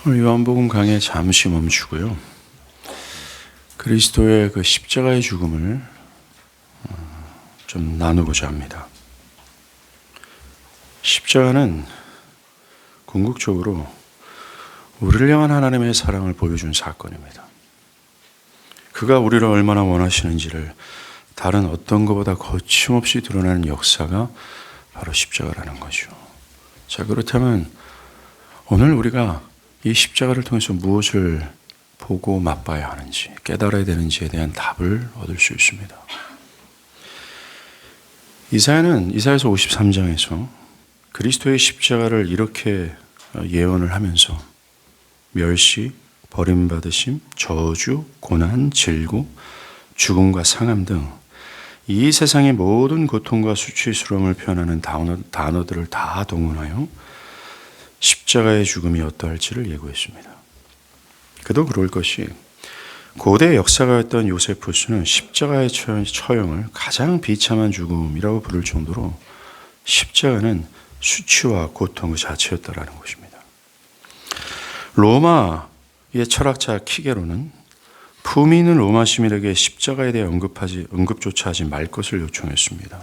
오늘 요한복음 강의 잠시 멈추고요. 그리스도의 그 십자가의 죽음을 좀 나누고자 합니다. 십자가는 궁극적으로 우리를 향한 하나님의 사랑을 보여준 사건입니다. 그가 우리를 얼마나 원하시는지를 다른 어떤 것보다 거침없이 드러나는 역사가 바로 십자가라는 거죠. 자, 그렇다면 오늘 우리가 이 십자가를 통해서 무엇을 보고 맛봐야 하는지, 깨달아야 되는지에 대한 답을 얻을 수 있습니다. 이사야서 53장에서 그리스도의 십자가를 이렇게 예언을 하면서 멸시, 버림받으심, 저주, 고난, 질고, 죽음과 상함 등 이 세상의 모든 고통과 수치스러움을 표현하는 단어들을 다 동원하여 십자가의 죽음이 어떠할지를 예고했습니다. 그도 그럴 것이 고대 역사가였던 요세푸스는 십자가의 처형을 가장 비참한 죽음이라고 부를 정도로 십자가는 수치와 고통 그 자체였다라는 것입니다. 로마의 철학자 키게로는 품위 있는 로마 시민에게 십자가에 대해 언급조차 하지 말 것을 요청했습니다.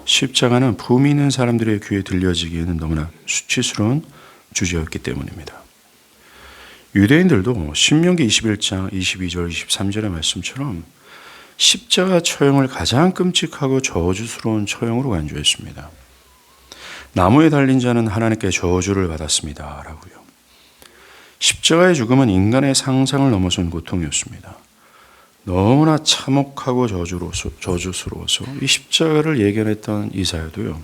십자가는 품위 있는 사람들의 귀에 들려지기에는 너무나 수치스러운 주제였기 때문입니다. 유대인들도 신명기 21장 22절 23절의 말씀처럼 십자가 처형을 가장 끔찍하고 저주스러운 처형으로 간주했습니다. 나무에 달린 자는 하나님께 저주를 받았습니다. 라고요. 십자가의 죽음은 인간의 상상을 넘어선 고통이었습니다. 너무나 참혹하고 저주스러워서 이 십자가를 예견했던 이사야도요.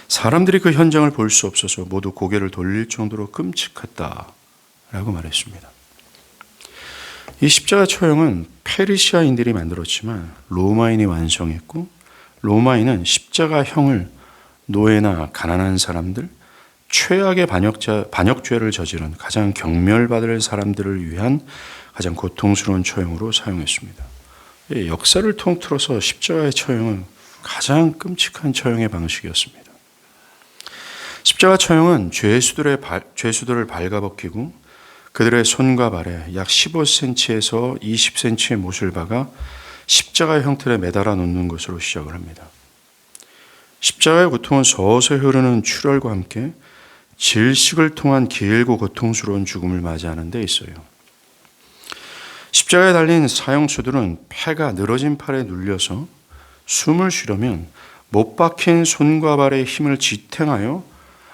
사람들이 그 현장을 볼 수 없어서 모두 고개를 돌릴 정도로 끔찍했다라고 말했습니다. 이 십자가 처형은 페르시아인들이 만들었지만 로마인이 완성했고 로마인은 십자가형을 노예나 가난한 사람들, 최악의 반역죄를 저지른 가장 경멸받을 사람들을 위한 가장 고통스러운 처형으로 사용했습니다. 역사를 통틀어서 십자가의 처형은 가장 끔찍한 처형의 방식이었습니다. 십자가 처형은 죄수들을 발가벗기고 그들의 손과 발에 약 15cm에서 20cm의 못을 박아 십자가의 형틀에 매달아 놓는 것으로 시작을 합니다. 십자가의 고통은 서서히 흐르는 출혈과 함께 질식을 통한 길고 고통스러운 죽음을 맞이하는 데 있어요. 십자가에 달린 사형수들은 폐가 늘어진 팔에 눌려서 숨을 쉬려면 못 박힌 손과 발의 힘을 지탱하여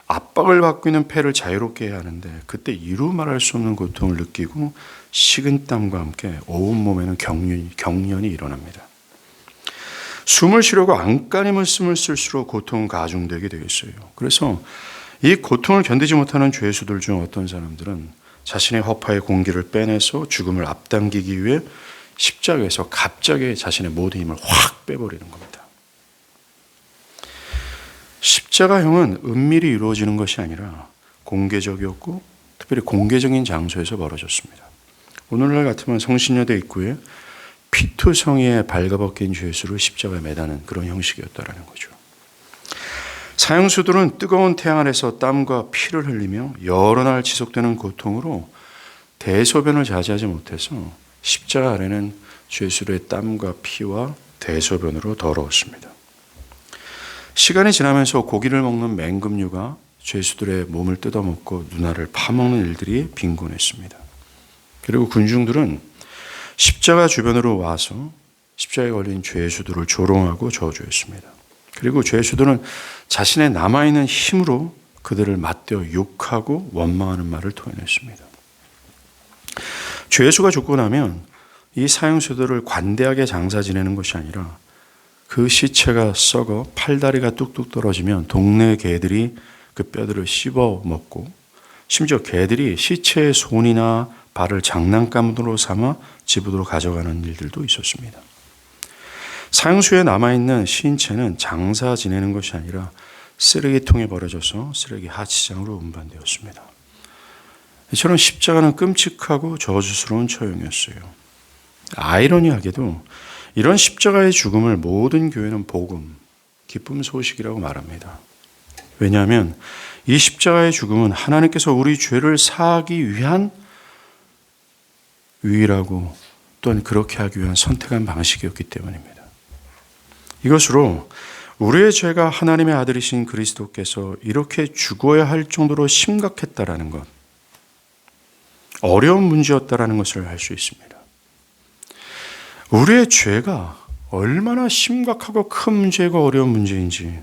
압박을 받고 있는 폐를 자유롭게 해야 하는데 그때 이루 말할 수 없는 고통을 느끼고 식은땀과 함께 온몸에는 경련이 일어납니다. 숨을 쉬려고 안간힘을 숨을 쓸수록 고통은 가중되게 되겠어요. 그래서 이 고통을 견디지 못하는 죄수들 중 어떤 사람들은 자신의 허파의 공기를 빼내서 죽음을 앞당기기 위해 십자가에서 갑자기 자신의 모든 힘을 확 빼버리는 겁니다. 십자가형은 은밀히 이루어지는 것이 아니라 공개적이었고 특별히 공개적인 장소에서 벌어졌습니다. 오늘날 같으면 성신여대 입구에 피투성이에 발가벗긴 죄수를 십자가에 매다는 그런 형식이었다라는 거죠. 사형수들은 뜨거운 태양 아래서 땀과 피를 흘리며 여러 날 지속되는 고통으로 대소변을 자제하지 못해서 십자가 아래는 죄수들의 땀과 피와 대소변으로 더러웠습니다. 시간이 지나면서 고기를 먹는 맹금류가 죄수들의 몸을 뜯어먹고 누나를 파먹는 일들이 빈곤했습니다. 그리고 군중들은 십자가 주변으로 와서 십자가에 걸린 죄수들을 조롱하고 저주했습니다. 그리고 죄수들은 자신의 남아있는 힘으로 그들을 맞대어 욕하고 원망하는 말을 토해냈습니다. 죄수가 죽고 나면 이 사형수들을 관대하게 장사 지내는 것이 아니라 그 시체가 썩어 팔다리가 뚝뚝 떨어지면 동네 개들이 그 뼈들을 씹어 먹고 심지어 개들이 시체의 손이나 발을 장난감으로 삼아 집으로 가져가는 일들도 있었습니다. 사형수에 남아있는 신체는 장사 지내는 것이 아니라 쓰레기통에 버려져서 쓰레기 하치장으로 운반되었습니다. 이처럼 십자가는 끔찍하고 저주스러운 처형이었어요. 아이러니하게도 이런 십자가의 죽음을 모든 교회는 복음, 기쁨 소식이라고 말합니다. 왜냐하면 이 십자가의 죽음은 하나님께서 우리 죄를 사하기 위한 유일하고 또한 그렇게 하기 위한 선택한 방식이었기 때문입니다. 이것으로 우리의 죄가 하나님의 아들이신 그리스도께서 이렇게 죽어야 할 정도로 심각했다라는 것, 어려운 문제였다라는 것을 알 수 있습니다. 우리의 죄가 얼마나 심각하고 큰 문제고 어려운 문제인지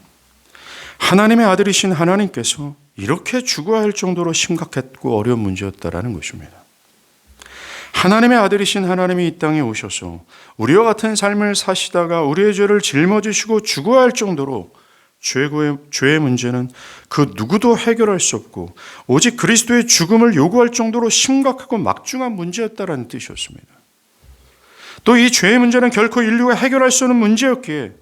하나님의 아들이신 하나님께서 이렇게 죽어야 할 정도로 심각했고 어려운 문제였다라는 것입니다. 하나님의 아들이신 하나님이 이 땅에 오셔서 우리와 같은 삶을 사시다가 우리의 죄를 짊어지시고 죽어야 할 정도로 죄의 문제는 그 누구도 해결할 수 없고 오직 그리스도의 죽음을 요구할 정도로 심각하고 막중한 문제였다라는 뜻이었습니다. 또 이 죄의 문제는 결코 인류가 해결할 수 없는 문제였기에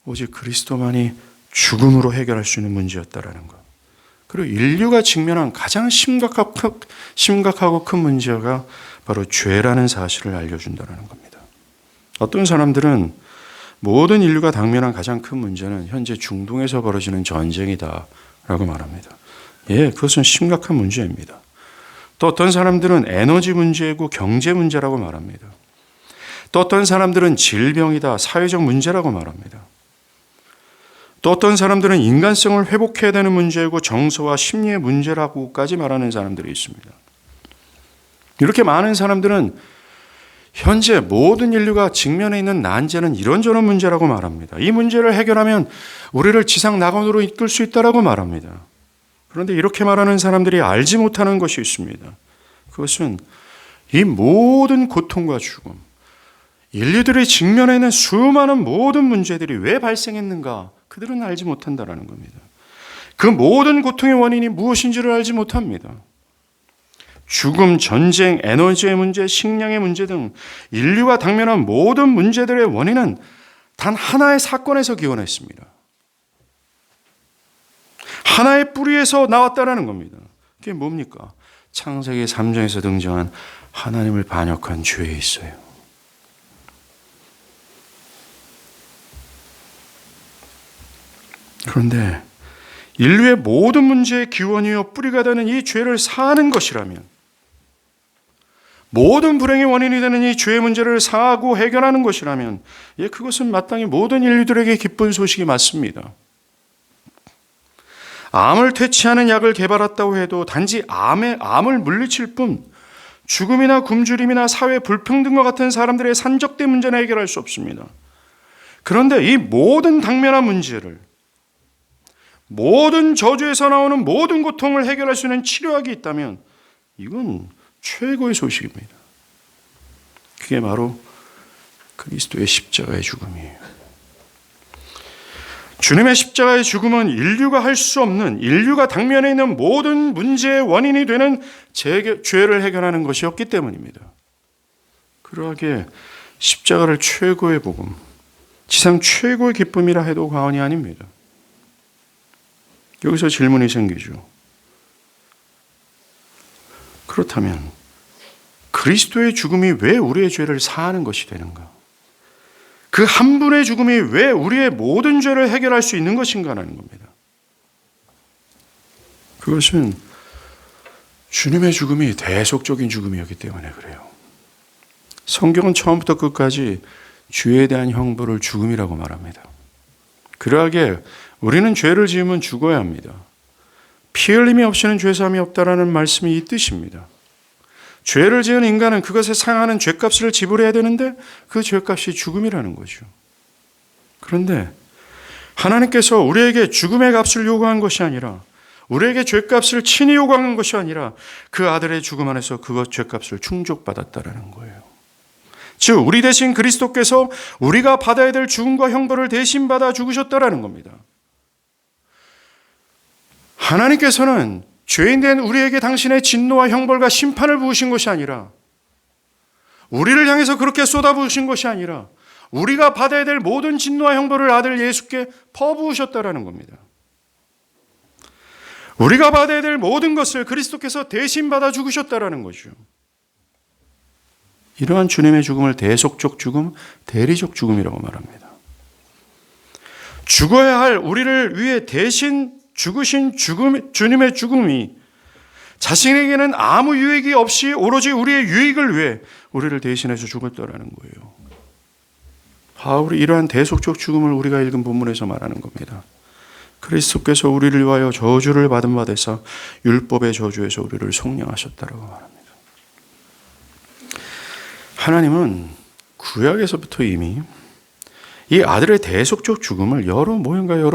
오직 그리스도만이 죽음으로 해결할 수 있는 문제였다라는 것. 그리고 인류가 직면한 가장 심각하고 큰 문제가 바로 죄라는 사실을 알려준다는 겁니다. 어떤 사람들은 모든 인류가 당면한 가장 큰 문제는 현재 중동에서 벌어지는 전쟁이다라고 말합니다. 예, 그것은 심각한 문제입니다. 또 어떤 사람들은 에너지 문제이고 경제 문제라고 말합니다. 또 어떤 사람들은 질병이다, 사회적 문제라고 말합니다. 또 어떤 사람들은 인간성을 회복해야 되는 문제이고 정서와 심리의 문제라고까지 말하는 사람들이 있습니다. 이렇게 많은 사람들은 현재 모든 인류가 직면해 있는 난제는 이런저런 문제라고 말합니다. 이 문제를 해결하면 우리를 지상 낙원으로 이끌 수 있다라고 말합니다. 그런데 이렇게 말하는 사람들이 알지 못하는 것이 있습니다. 그것은 이 모든 고통과 죽음, 인류들이 직면해 있는 수많은 모든 문제들이 왜 발생했는가? 그들은 알지 못한다라는 겁니다. 그 모든 고통의 원인이 무엇인지를 알지 못합니다. 죽음, 전쟁, 에너지의 문제, 식량의 문제 등 인류가 당면한 모든 문제들의 원인은 단 하나의 사건에서 기원했습니다. 하나의 뿌리에서 나왔다라는 겁니다. 그게 뭡니까? 창세기 3장에서 등장한 하나님을 반역한 죄에 있어요. 그런데 인류의 모든 문제의 기원이요 뿌리가 되는 이 죄를 사하는 것이라면, 모든 불행의 원인이 되는 이 죄의 문제를 사하고 해결하는 것이라면, 예, 그것은 마땅히 모든 인류들에게 기쁜 소식이 맞습니다. 암을 퇴치하는 약을 개발했다고 해도 단지 암을 물리칠 뿐 죽음이나 굶주림이나 사회 불평등과 같은 사람들의 산적된 문제는 해결할 수 없습니다. 그런데 이 모든 당면한 문제를, 모든 저주에서 나오는 모든 고통을 해결할 수 있는 치료약이 있다면 이건 최고의 소식입니다. 그게 바로 그리스도의 십자가의 죽음이에요. 주님의 십자가의 죽음은 인류가 할 수 없는, 인류가 당면해 있는 모든 문제의 원인이 되는 죄를 해결하는 것이었기 때문입니다. 그러하기에 십자가를 최고의 복음, 지상 최고의 기쁨이라 해도 과언이 아닙니다. 여기서 질문이 생기죠. 그렇다면 그리스도의 죽음이 왜 우리의 죄를 사하는 것이 되는가? 그 한 분의 죽음이 왜 우리의 모든 죄를 해결할 수 있는 것인가라는 겁니다. 그것은 주님의 죽음이 대속적인 죽음이었기 때문에 그래요. 성경은 처음부터 끝까지 죄에 대한 형벌을 죽음이라고 말합니다. 그러하기에 우리는 죄를 지으면 죽어야 합니다. 피 흘림이 없이는 죄사함이 없다라는 말씀이 이 뜻입니다. 죄를 지은 인간은 그것에 상하는 죄값을 지불해야 되는데 그 죄값이 죽음이라는 거죠. 그런데 하나님께서 우리에게 죽음의 값을 요구한 것이 아니라, 우리에게 죄값을 친히 요구한 것이 아니라 그 아들의 죽음 안에서 그것 죄값을 충족받았다라는 거예요. 즉 우리 대신 그리스도께서 우리가 받아야 될 죽음과 형벌을 대신 받아 죽으셨다라는 겁니다. 하나님께서는 죄인된 우리에게 당신의 진노와 형벌과 심판을 부으신 것이 아니라, 우리를 향해서 그렇게 쏟아부으신 것이 아니라 우리가 받아야 될 모든 진노와 형벌을 아들 예수께 퍼부으셨다라는 겁니다. 우리가 받아야 될 모든 것을 그리스도께서 대신 받아 죽으셨다라는 거죠. 이러한 주님의 죽음을 대속적 죽음, 대리적 죽음이라고 말합니다. 죽어야 할 우리를 위해 대신 죽으신 주님의 죽음이 자신에게는 아무 유익이 없이 오로지 우리의 유익을 위해 우리를 대신해서 죽었다라는 거예요. 바울이 이러한 대속적 죽음을 우리가 읽은 본문에서 말하는 겁니다. 그리스도께서 우리를 위하여 저주를 받은 바 되사 율법의 저주에서 우리를 속량하셨다라고 말합니다. 하나님은 구약에서부터 이미 이 아들의 대속적 죽음을 여러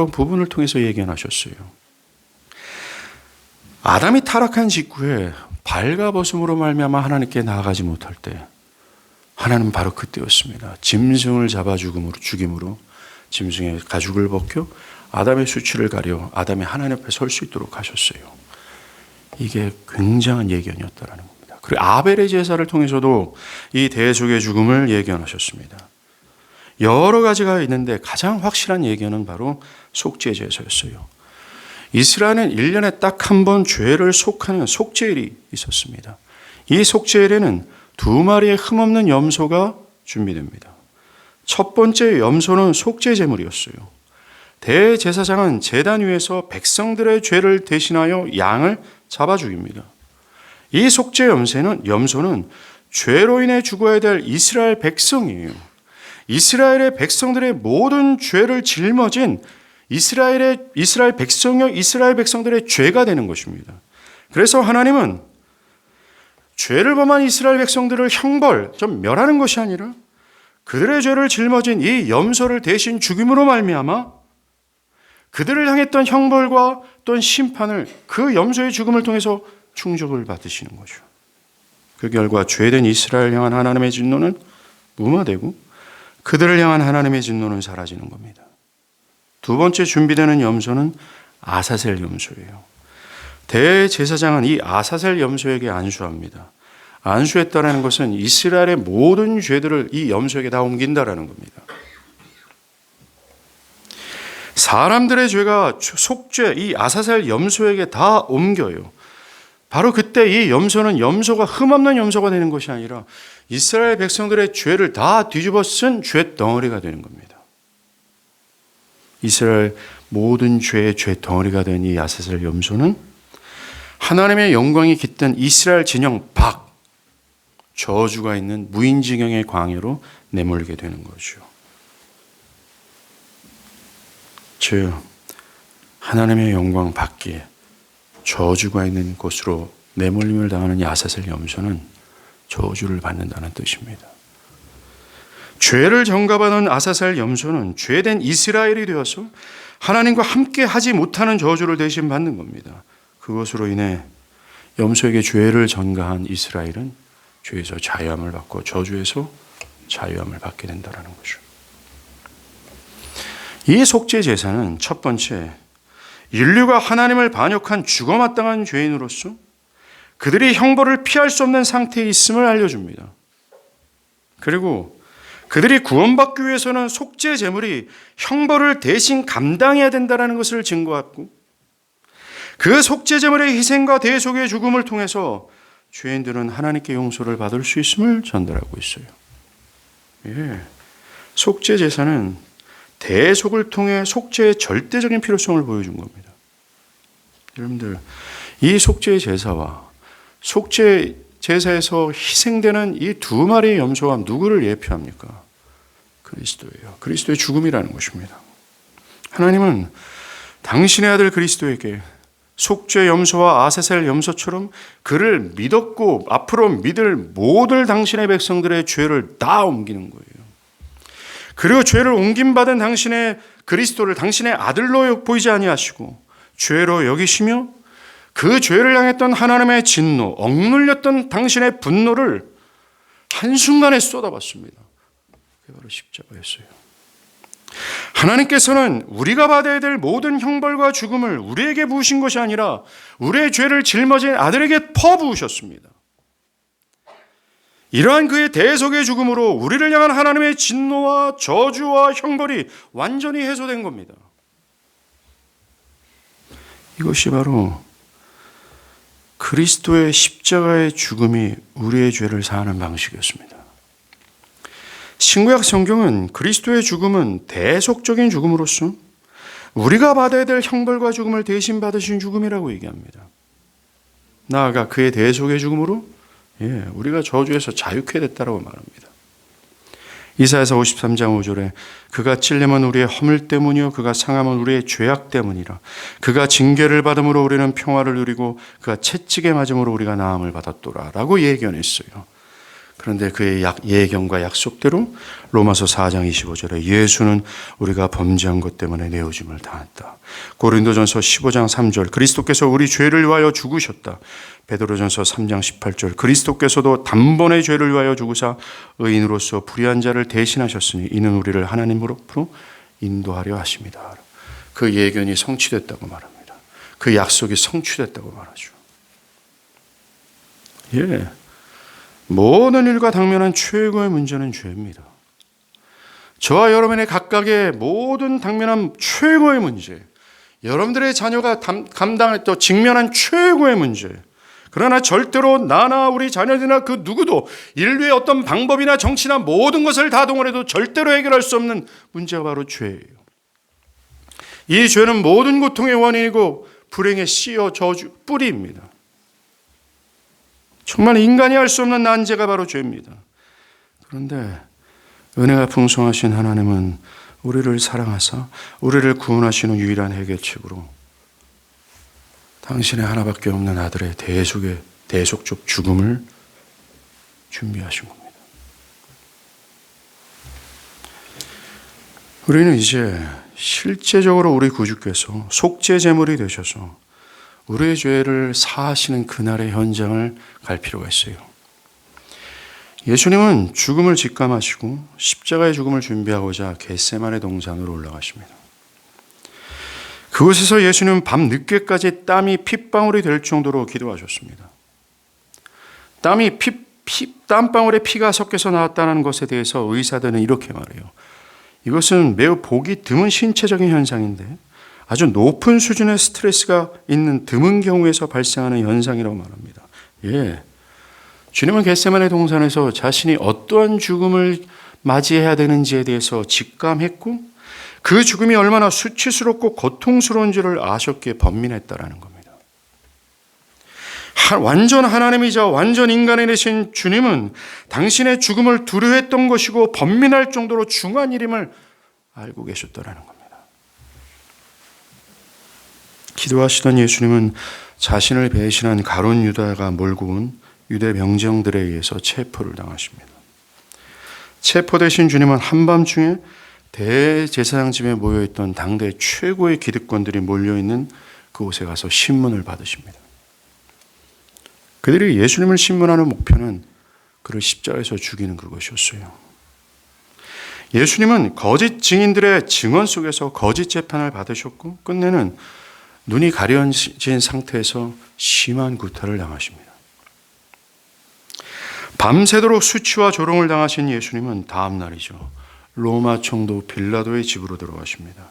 부분을 통해서 예견하셨어요. 아담이 타락한 직후에 발가벗음으로 말미암아 하나님께 나아가지 못할 때 하나님은 바로 그때였습니다. 짐승을 잡아 죽임으로 짐승의 가죽을 벗겨 아담의 수치를 가려 아담이 하나님 앞에 설 수 있도록 하셨어요. 이게 굉장한 예견이었다라는 겁니다. 그리고 아벨의 제사를 통해서도 이 대속의 죽음을 예견하셨습니다. 여러 가지가 있는데 가장 확실한 예견은 바로 속죄 제사였어요. 이스라엘은 1년에 딱 한 번 죄를 속하는 속죄일이 있었습니다. 이 속죄일에는 2마리의 흠없는 염소가 준비됩니다. 첫 번째 염소는 속죄 제물이었어요. 대제사장은 제단 위에서 백성들의 죄를 대신하여 양을 잡아 죽입니다. 이 속죄 염소는 죄로 인해 죽어야 될 이스라엘 백성이에요. 이스라엘의 백성들의 모든 죄를 짊어진 이스라엘 백성들의 죄가 되는 것입니다. 그래서 하나님은 죄를 범한 이스라엘 백성들을 멸하는 것이 아니라 그들의 죄를 짊어진 이 염소를 대신 죽임으로 말미암아 그들을 향했던 형벌과 또는 심판을 그 염소의 죽음을 통해서 충족을 받으시는 거죠. 그 결과 죄된 이스라엘 향한 하나님의 진노는 무마되고 그들을 향한 하나님의 진노는 사라지는 겁니다. 두 번째 준비되는 염소는 아사셀 염소예요. 대제사장은 이 아사셀 염소에게 안수합니다. 안수했다라는 것은 이스라엘의 모든 죄들을 이 염소에게 다 옮긴다라는 겁니다. 사람들의 죄가 속죄 이 아사셀 염소에게 다 옮겨요. 바로 그때 이 염소가 흠없는 염소가 되는 것이 아니라 이스라엘 백성들의 죄를 다 뒤집어 쓴 죄덩어리가 되는 겁니다. 이스라엘 모든 죄의 죄덩어리가 된 이 아사셀 염소는 하나님의 영광이 깃든 이스라엘 진영 밖, 저주가 있는 무인지경의 광야로 내몰게 되는 거죠. 즉 하나님의 영광 밖에 저주가 있는 곳으로 내몰림을 당하는 이 아사셀 염소는 저주를 받는다는 뜻입니다. 죄를 전가받은 아사셀 염소는 죄된 이스라엘이 되어서 하나님과 함께 하지 못하는 저주를 대신 받는 겁니다. 그것으로 인해 염소에게 죄를 전가한 이스라엘은 죄에서 자유함을 받고 저주에서 자유함을 받게 된다는 거죠. 이 속죄 제사는 첫 번째, 인류가 하나님을 반역한 죽어마땅한 죄인으로서 그들이 형벌을 피할 수 없는 상태에 있음을 알려줍니다. 그리고 그들이 구원받기 위해서는 속죄 제물이 형벌을 대신 감당해야 된다는 것을 증거하고 그 속죄 제물의 희생과 대속의 죽음을 통해서 죄인들은 하나님께 용서를 받을 수 있음을 전달하고 있어요. 속죄 제사는 대속을 통해 속죄의 절대적인 필요성을 보여준 겁니다. 여러분들, 이 속죄 제사와 속죄 제사에서 희생되는 이 2마리의 염소가 누구를 예표합니까? 그리스도예요. 그리스도의 죽음이라는 것입니다. 하나님은 당신의 아들 그리스도에게 속죄 염소와 아사셀 염소처럼 그를 믿었고 앞으로 믿을 모든 당신의 백성들의 죄를 다 옮기는 거예요. 그리고 죄를 옮김받은 당신의 그리스도를 당신의 아들로 보이지 아니하시고 죄로 여기시며 그 죄를 향했던 하나님의 진노, 억눌렸던 당신의 분노를 한순간에 쏟아봤습니다. 그게 바로 십자가였어요. 하나님께서는 우리가 받아야 될 모든 형벌과 죽음을 우리에게 부으신 것이 아니라 우리의 죄를 짊어진 아들에게 퍼부으셨습니다. 이러한 그의 대속의 죽음으로 우리를 향한 하나님의 진노와 저주와 형벌이 완전히 해소된 겁니다. 이것이 바로 그리스도의 십자가의 죽음이 우리의 죄를 사하는 방식이었습니다. 신구약 성경은 그리스도의 죽음은 대속적인 죽음으로서 우리가 받아야 될 형벌과 죽음을 대신 받으신 죽음이라고 얘기합니다. 나아가 그의 대속의 죽음으로 우리가 저주에서 자유케 됐다라고 말합니다. 이사야서 53장 5절에 그가 찔림은 우리의 허물 때문이요 그가 상함은 우리의 죄악 때문이라. 그가 징계를 받음으로 우리는 평화를 누리고 그가 채찍에 맞음으로 우리가 나음을 받았도라 라고 예견했어요. 그런데 그의 예견과 약속대로 로마서 4장 25절에 예수는 우리가 범죄한 것 때문에 내어짐을 당했다. 고린도전서 15장 3절 그리스도께서 우리 죄를 위하여 죽으셨다. 베드로전서 3장 18절 그리스도께서도 단번에 죄를 위하여 죽으사 의인으로서 불의한 자를 대신하셨으니 이는 우리를 하나님으로 인도하려 하십니다. 그 예견이 성취됐다고 말합니다. 그 약속이 성취됐다고 말하죠. 모든 일과 당면한 최고의 문제는 죄입니다. 저와 여러분의 각각의 모든 당면한 최고의 문제, 여러분들의 자녀가 감당했던 직면한 최고의 문제, 그러나 절대로 나나 우리 자녀들이나 그 누구도 인류의 어떤 방법이나 정치나 모든 것을 다 동원해도 절대로 해결할 수 없는 문제가 바로 죄예요. 이 죄는 모든 고통의 원인이고 불행의 씨여 저주 뿌리입니다. 정말 인간이 할 수 없는 난제가 바로 죄입니다. 그런데 은혜가 풍성하신 하나님은 우리를 사랑하사 우리를 구원하시는 유일한 해결책으로 당신의 하나밖에 없는 아들의 대속적 죽음을 준비하신 겁니다. 우리는 이제 실제적으로 우리 구주께서 속죄 제물이 되셔서 우리의 죄를 사하시는 그날의 현장을 갈 필요가 있어요. 예수님은 죽음을 직감하시고 십자가의 죽음을 준비하고자 겟세마네 동산으로 올라가십니다. 그곳에서 예수님은 밤 늦게까지 땀이 핏방울이 될 정도로 기도하셨습니다. 땀방울에 피가 섞여서 나왔다는 것에 대해서 의사들은 이렇게 말해요. 이것은 매우 보기 드문 신체적인 현상인데 아주 높은 수준의 스트레스가 있는 드문 경우에서 발생하는 현상이라고 말합니다. 주님은 겟세마네 동산에서 자신이 어떠한 죽음을 맞이해야 되는지에 대해서 직감했고 그 죽음이 얼마나 수치스럽고 고통스러운지를 아셨기에 번민했다라는 겁니다. 완전 하나님이자 완전 인간이 되신 주님은 당신의 죽음을 두려워했던 것이고 번민할 정도로 중한 일임을 알고 계셨다라는 겁니다. 기도하시던 예수님은 자신을 배신한 가룟 유다가 몰고 온 유대 병정들에 의해서 체포를 당하십니다. 체포되신 주님은 한밤중에 대제사장집에 모여있던 당대 최고의 기득권들이 몰려있는 그곳에 가서 신문을 받으십니다. 그들이 예수님을 신문하는 목표는 그를 십자가에서 죽이는 그것이었어요. 예수님은 거짓 증인들의 증언 속에서 거짓 재판을 받으셨고 끝내는 눈이 가려진 상태에서 심한 구타를 당하십니다. 밤새도록 수치와 조롱을 당하신 예수님은 다음 날이죠. 로마 총독 빌라도의 집으로 들어가십니다.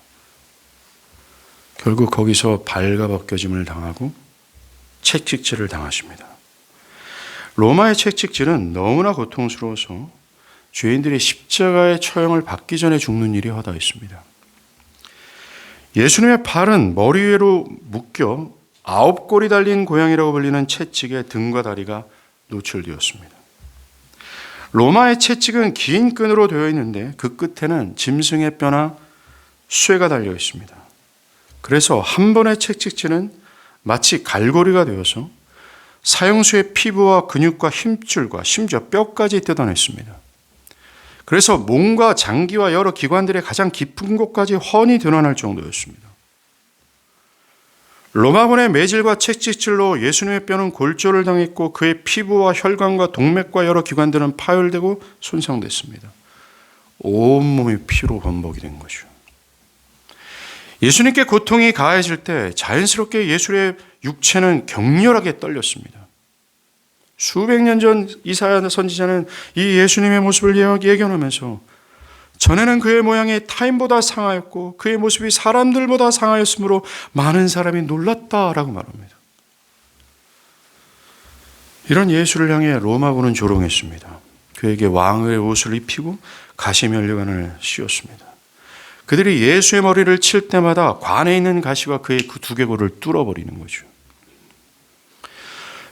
결국 거기서 발가벗겨짐을 당하고 채찍질을 당하십니다. 로마의 채찍질은 너무나 고통스러워서 죄인들이 십자가의 처형을 받기 전에 죽는 일이 허다했습니다. 예수님의 팔은 머리 위로 묶여 9골이 달린 고양이라고 불리는 채찍에 등과 다리가 노출되었습니다. 로마의 채찍은 긴 끈으로 되어 있는데 그 끝에는 짐승의 뼈나 쇠가 달려 있습니다. 그래서 한 번의 채찍질은 마치 갈고리가 되어서 사형수의 피부와 근육과 힘줄과 심지어 뼈까지 뜯어냈습니다. 그래서 몸과 장기와 여러 기관들의 가장 깊은 곳까지 훤히 드러날 정도였습니다. 로마군의 매질과 채찍질로 예수님의 뼈는 골절을 당했고 그의 피부와 혈관과 동맥과 여러 기관들은 파열되고 손상됐습니다. 온몸이 피로 범벅이 된 거죠. 예수님께 고통이 가해질 때 자연스럽게 예수의 육체는 격렬하게 떨렸습니다. 수백 년 전 이사야 선지자는 이 예수님의 모습을 예견하면서 전에는 그의 모양이 타인보다 상하였고 그의 모습이 사람들보다 상하였으므로 많은 사람이 놀랐다라고 말합니다. 이런 예수를 향해 로마군은 조롱했습니다. 그에게 왕의 옷을 입히고 가시면류관을 씌웠습니다. 그들이 예수의 머리를 칠 때마다 관에 있는 가시가 그의 그 두개골을 뚫어버리는 거죠.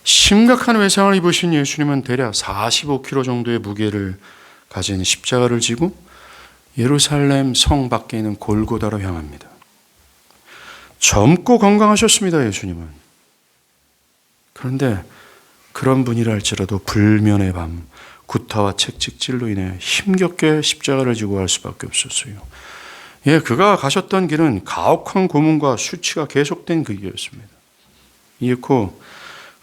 심각한 외상을 입으신 예수님은 대략 45kg 정도의 무게를 가진 십자가를 지고 예루살렘 성 밖에 있는 골고다로 향합니다. 젊고 건강하셨습니다, 예수님은. 그런데 그런 분이라 할지라도 불면의 밤, 구타와 채찍질로 인해 힘겹게 십자가를 지고 갈 수밖에 없었어요. 예, 그가 가셨던 길은 가혹한 고문과 수치가 계속된 그 길이었습니다. 이윽고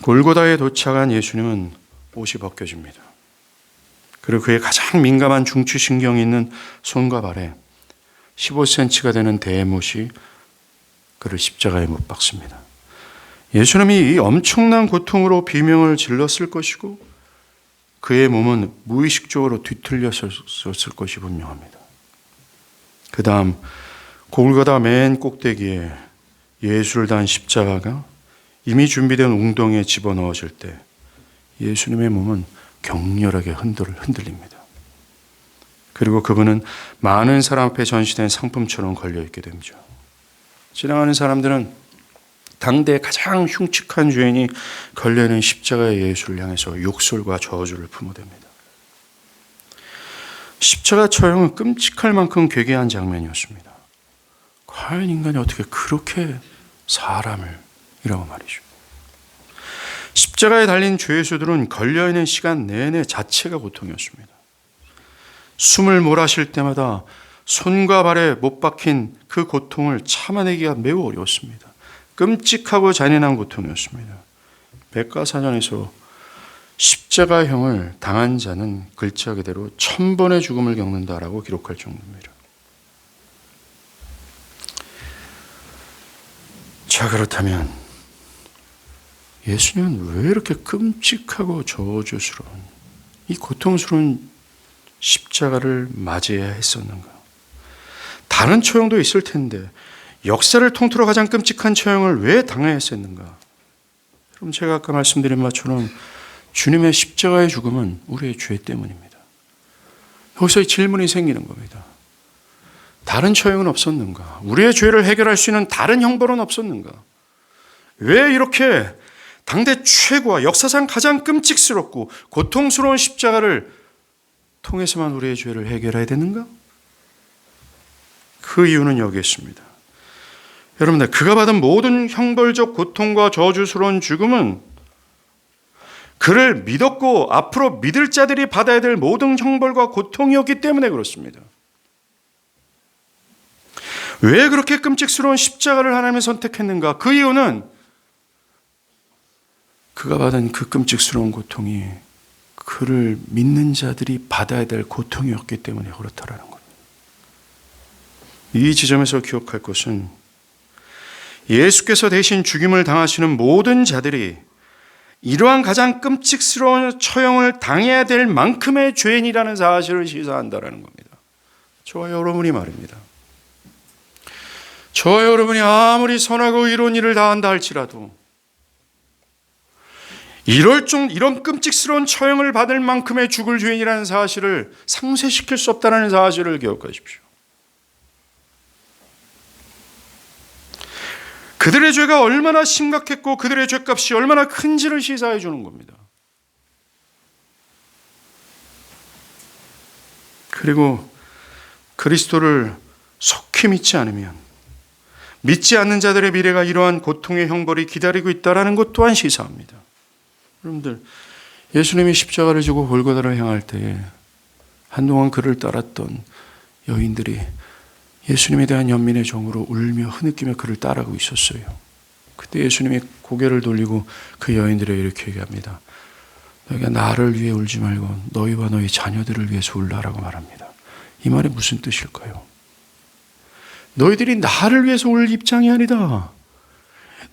골고다에 도착한 예수님은 옷이 벗겨집니다. 그리고 그의 가장 민감한 중추신경이 있는 손과 발에 15cm가 되는 대못이 그를 십자가에 못 박습니다. 예수님이 이 엄청난 고통으로 비명을 질렀을 것이고 그의 몸은 무의식적으로 뒤틀렸을 것이 분명합니다. 그 다음 골고다 맨 꼭대기에 예수를 단 십자가가 이미 준비된 웅덩이에 집어넣어질 때 예수님의 몸은 격렬하게 흔들립니다. 그리고 그분은 많은 사람 앞에 전시된 상품처럼 걸려있게 됩니다. 지나가는 사람들은 당대 가장 흉측한 죄인이 걸려있는 십자가의 예수를 향해서 욕설과 저주를 품어댑니다. 십자가 처형은 끔찍할 만큼 괴괴한 장면이었습니다. 과연 인간이 어떻게 그렇게 사람을 이라고 말이죠. 십자가에 달린 죄수들은 걸려있는 시간 내내 자체가 고통이었습니다. 숨을 몰아쉴 때마다 손과 발에 못 박힌 그 고통을 참아내기가 매우 어려웠습니다. 끔찍하고 잔인한 고통이었습니다. 백과사전에서 십자가형을 당한 자는 글자 그대로 1000번의 죽음을 겪는다라고 기록할 정도입니다. 자, 그렇다면 예수님은 왜 이렇게 끔찍하고 저주스러운 이 고통스러운 십자가를 맞이해야 했었는가? 다른 처형도 있을 텐데 역사를 통틀어 가장 끔찍한 처형을 왜 당해야 했었는가? 그럼 제가 아까 말씀드린 것처럼 주님의 십자가의 죽음은 우리의 죄 때문입니다. 여기서 이 질문이 생기는 겁니다. 다른 처형은 없었는가? 우리의 죄를 해결할 수 있는 다른 형벌은 없었는가? 왜 이렇게 당대 최고와 역사상 가장 끔찍스럽고 고통스러운 십자가를 통해서만 우리의 죄를 해결해야 되는가? 그 이유는 여기에 있습니다. 여러분들, 그가 받은 모든 형벌적 고통과 저주스러운 죽음은 그를 믿었고 앞으로 믿을 자들이 받아야 될 모든 형벌과 고통이었기 때문에 그렇습니다. 왜 그렇게 끔찍스러운 십자가를 하나님이 선택했는가? 그 이유는 그가 받은 그 끔찍스러운 고통이 그를 믿는 자들이 받아야 될 고통이었기 때문에 그렇다라는 겁니다. 이 지점에서 기억할 것은 예수께서 대신 죽임을 당하시는 모든 자들이 이러한 가장 끔찍스러운 처형을 당해야 될 만큼의 죄인이라는 사실을 시사한다는 겁니다. 저와 여러분이 말입니다. 저와 여러분이 아무리 선하고 의로운 일을 다한다 할지라도 이런 끔찍스러운 처형을 받을 만큼의 죽을 죄인이라는 사실을 상쇄시킬 수 없다는 사실을 기억하십시오. 그들의 죄가 얼마나 심각했고 그들의 죄값이 얼마나 큰지를 시사해 주는 겁니다. 그리고 그리스도를 속히 믿지 않으면 믿지 않는 자들의 미래가 이러한 고통의 형벌이 기다리고 있다는 것 또한 시사합니다. 여러분들, 예수님이 십자가를 지고 골고다를 향할 때에 한동안 그를 따랐던 여인들이 예수님에 대한 연민의 정으로 울며 흐느끼며 그를 따라가고 있었어요. 그때 예수님이 고개를 돌리고 그 여인들에게 이렇게 얘기합니다. 너희가 나를 위해 울지 말고 너희와 너희 자녀들을 위해서 울라라고 말합니다. 이 말이 무슨 뜻일까요? 너희들이 나를 위해서 울 입장이 아니다.